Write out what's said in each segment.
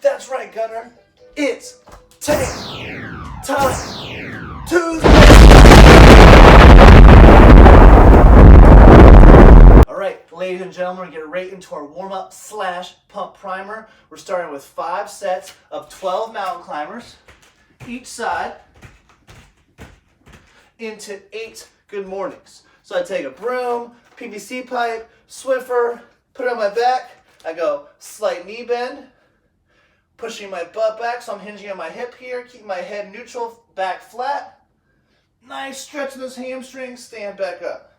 That's right, Gunner. It's tank time Tuesday. All right, ladies and gentlemen, we're getting right into our warm-up / pump primer. We're starting with 5 sets of 12 mountain climbers, each side, into 8 good mornings. So I take a broom, PVC pipe, Swiffer, put it on my back. I go slight knee bend, pushing my butt back, so I'm hinging on my hip here, keep my head neutral, back flat. Nice stretch in those hamstrings, stand back up.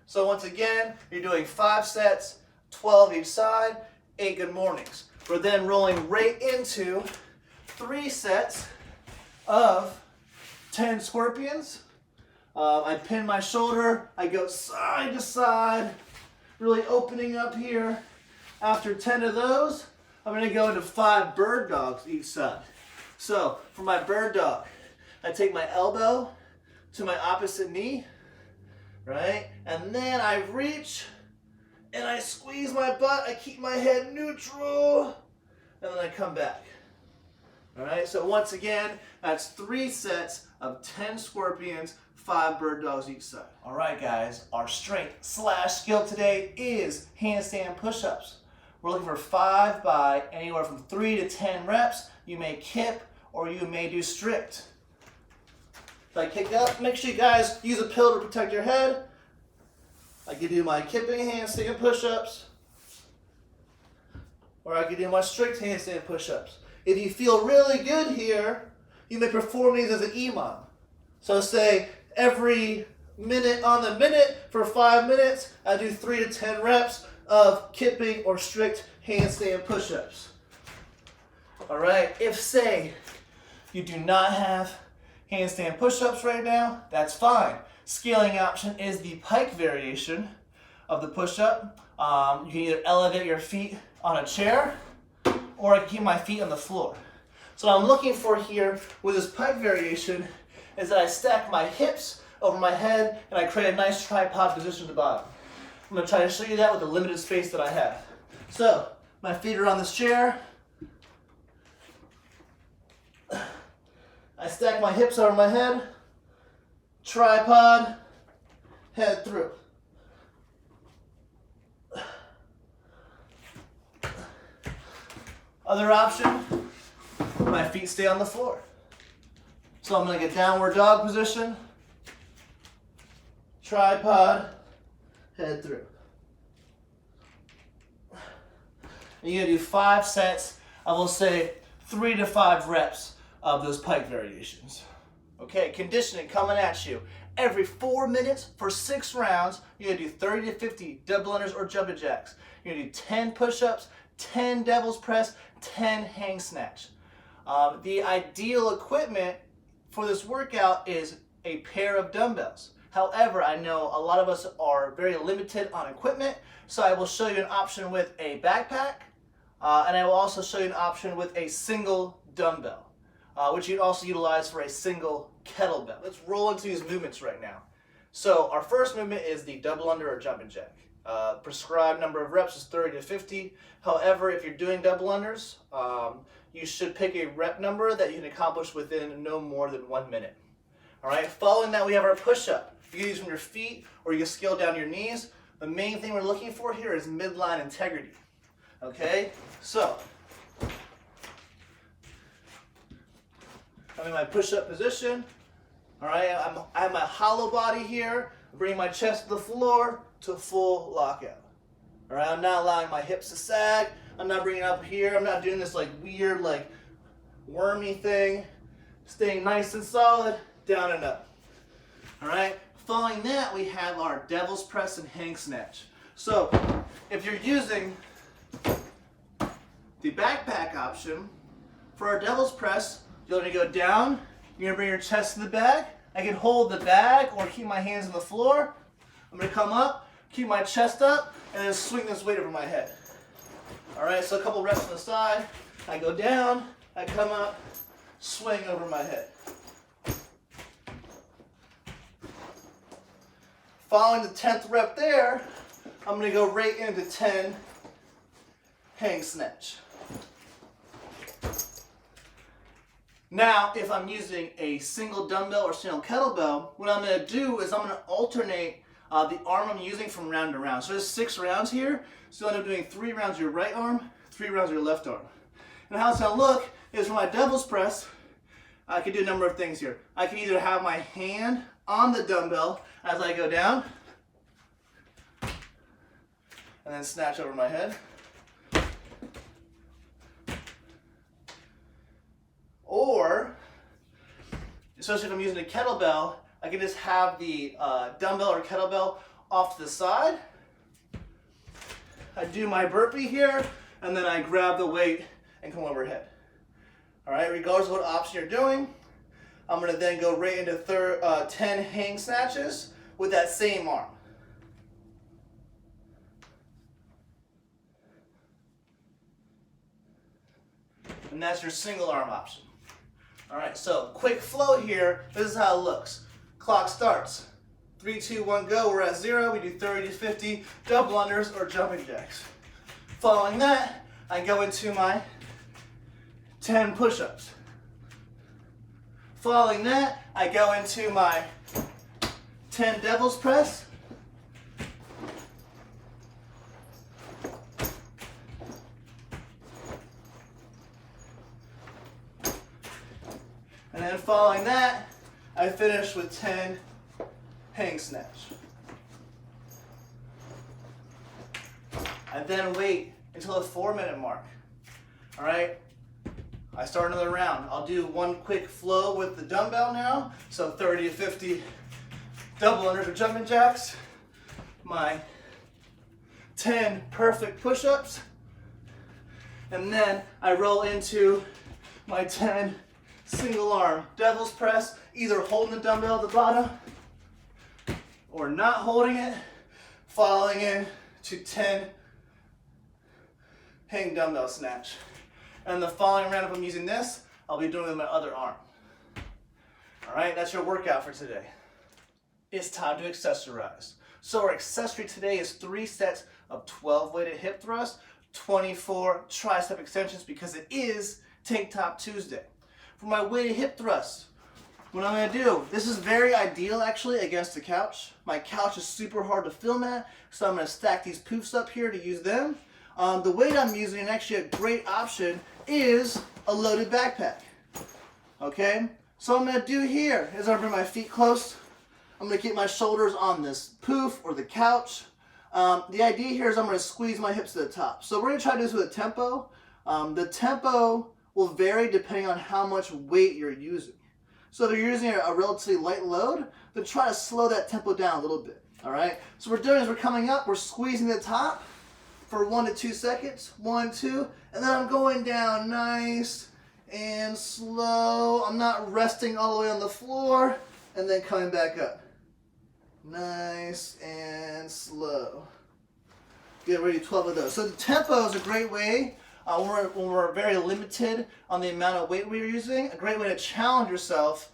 So once again, you're doing 5 sets, 12 each side, 8 good mornings. We're then rolling right into 3 sets of 10 scorpions. I pin my shoulder, I go side to side, really opening up here. After 10 of those, I'm going to go into 5 bird dogs each side. So for my bird dog, I take my elbow to my opposite knee, right? And then I reach and I squeeze my butt. I keep my head neutral and then I come back. All right, so once again, that's 3 sets of 10 scorpions, 5 bird dogs each side. All right, guys, our strength / skill today is handstand push-ups. We're looking for 5 by anywhere from 3 to 10 reps. You may kip or you may do strict. If I kick up, make sure you guys use a pillow to protect your head. I can do my kipping handstand push-ups, or I can do my strict handstand push-ups. If you feel really good here, you may perform these as an EMOM. So say every minute on the minute for 5 minutes, I do 3 to 10 reps of kipping or strict handstand push-ups. All right, if say you do not have handstand push-ups right now, that's fine. Scaling option is the pike variation of the push-up. You can either elevate your feet on a chair or I can keep my feet on the floor. So what I'm looking for here with this pike variation is that I stack my hips over my head and I create a nice tripod position at the bottom. I'm going to try to show you that with the limited space that I have. So my feet are on this chair. I stack my hips over my head, tripod, head through. Other option, my feet stay on the floor. So I'm going to get downward dog position, tripod, head through. And you're going to do 5 sets, I will say 3 to 5 reps of those pike variations. Okay, conditioning coming at you. Every 4 minutes for 6 rounds, you're going to do 30 to 50 double unders or jumping jacks. You're going to do 10 push-ups, 10 devil's press, 10 hang snatch. The ideal equipment for this workout is a pair of dumbbells. However, I know a lot of us are very limited on equipment, so I will show you an option with a backpack, and I will also show you an option with a single dumbbell, which you can also utilize for a single kettlebell. Let's roll into these movements right now. So our first movement is the double under or jumping jack. Prescribed number of reps is 30 to 50. However, if you're doing double unders, you should pick a rep number that you can accomplish within no more than 1 minute. All right, following that, we have our push-up. You can use from your feet or you can scale down your knees. The main thing we're looking for here is midline integrity. Okay, so I'm in my push-up position. All right, I have my hollow body here. Bring my chest to the floor to full lockout. All right, I'm not allowing my hips to sag. I'm not bringing it up here. I'm not doing this like weird, like wormy thing. Staying nice and solid, down and up. All right, following that, we have our devil's press and hang snatch. So if you're using the backpack option, for our devil's press, you're going to go down. You're going to bring your chest to the bag. I can hold the bag or keep my hands on the floor. I'm going to come up, keep my chest up, and then swing this weight over my head. All right, so a couple reps on the side. I go down, I come up, swing over my head. Following the 10th rep there, I'm going to go right into 10 hang snatch. Now, if I'm using a single dumbbell or single kettlebell, what I'm going to do is I'm going to alternate the arm I'm using from round to round. So there's 6 rounds here, so I end up doing 3 rounds of your right arm, 3 rounds of your left arm. And how it's going to look is for my devil's press, I can do a number of things here. I can either have my hand on the dumbbell as I go down, and then snatch over my head. Or, especially if I'm using a kettlebell, I can just have the dumbbell or kettlebell off to the side. I do my burpee here, and then I grab the weight and come overhead. All right, regardless of what option you're doing, I'm gonna then go right into 10 hang snatches with that same arm. And that's your single arm option. All right, so quick flow here. This is how it looks. Clock starts. 3, 2, 1, go. We're at 0. We do 30 to 50 double unders or jumping jacks. Following that, I go into my 10 push-ups. Following that, I go into my 10 devil's press. And then following that, I finish with 10 hang snatch. I then wait until the 4-minute mark. All right, I start another round. I'll do one quick flow with the dumbbell now. So 30 to 50 double unders or jumping jacks. My 10 perfect push-ups. And then I roll into my 10 single arm devil's press, either holding the dumbbell at the bottom or not holding it, following in to 10 hang dumbbell snatch. And the following round, if I'm using this, I'll be doing it with my other arm. All right, that's your workout for today. It's time to accessorize. So our accessory today is 3 sets of 12 weighted hip thrusts, 24 tricep extensions because it is Tank Top Tuesday. For my weighted hip thrusts, what I'm going to do, this is very ideal actually against the couch. My couch is super hard to film at, so I'm going to stack these poofs up here to use them. The weight I'm using, and actually a great option, is a loaded backpack. Okay, so what I'm going to do here is I'm going to bring my feet close. I'm going to keep my shoulders on this poof or the couch. The idea here is I'm going to squeeze my hips to the top. So we're going to try to do this with a tempo. The tempo will vary depending on how much weight you're using. So if you're using a relatively light load, then try to slow that tempo down a little bit. All right, so what we're doing is we're coming up, we're squeezing the top for 1 to 2 seconds, 1, 2, and then I'm going down nice and slow. I'm not resting all the way on the floor, and then coming back up. Nice and slow. Get ready, 12 of those. So the tempo is a great way when we're very limited on the amount of weight we're using, a great way to challenge yourself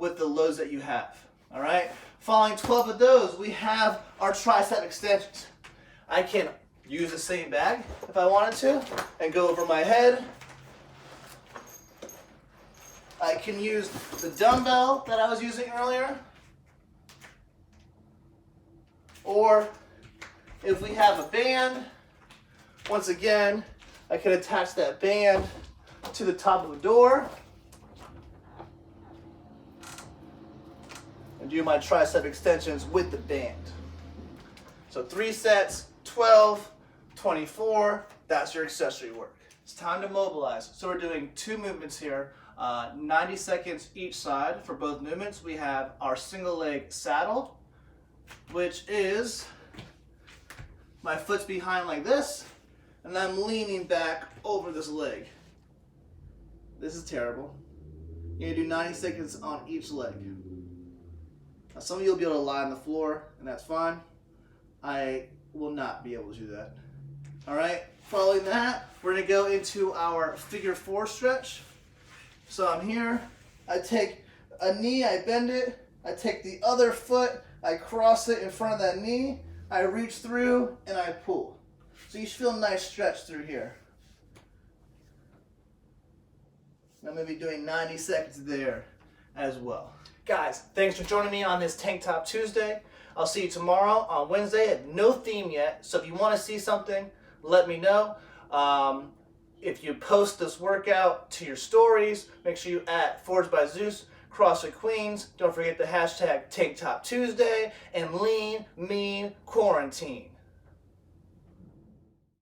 with the loads that you have. All right. Following 12 of those, we have our tricep extensions. I can use the same bag if I wanted to and go over my head. I can use the dumbbell that I was using earlier. Or if we have a band, once again, I can attach that band to the top of the door and do my tricep extensions with the band. So 3 sets, 12, 24, that's your accessory work. It's time to mobilize. So we're doing 2 movements here, 90 seconds each side for both movements. We have our single leg saddle, which is my foot's behind like this, and I'm leaning back over this leg. This is terrible. You're gonna do 90 seconds on each leg. Now some of you will be able to lie on the floor, and that's fine. I will not be able to do that. All right, following that, we're gonna go into our figure 4 stretch. So I'm here, I take a knee, I bend it, I take the other foot, I cross it in front of that knee, I reach through, and I pull. So you should feel a nice stretch through here. I'm going to be doing 90 seconds there as well. Guys, thanks for joining me on this Tank Top Tuesday. I'll see you tomorrow on Wednesday. I have no theme yet, so if you want to see something, let me know. If you post this workout to your stories, make sure you add Forged by Zeus, CrossFit Queens. Don't forget the hashtag Tank Top Tuesday and Lean Mean Quarantine.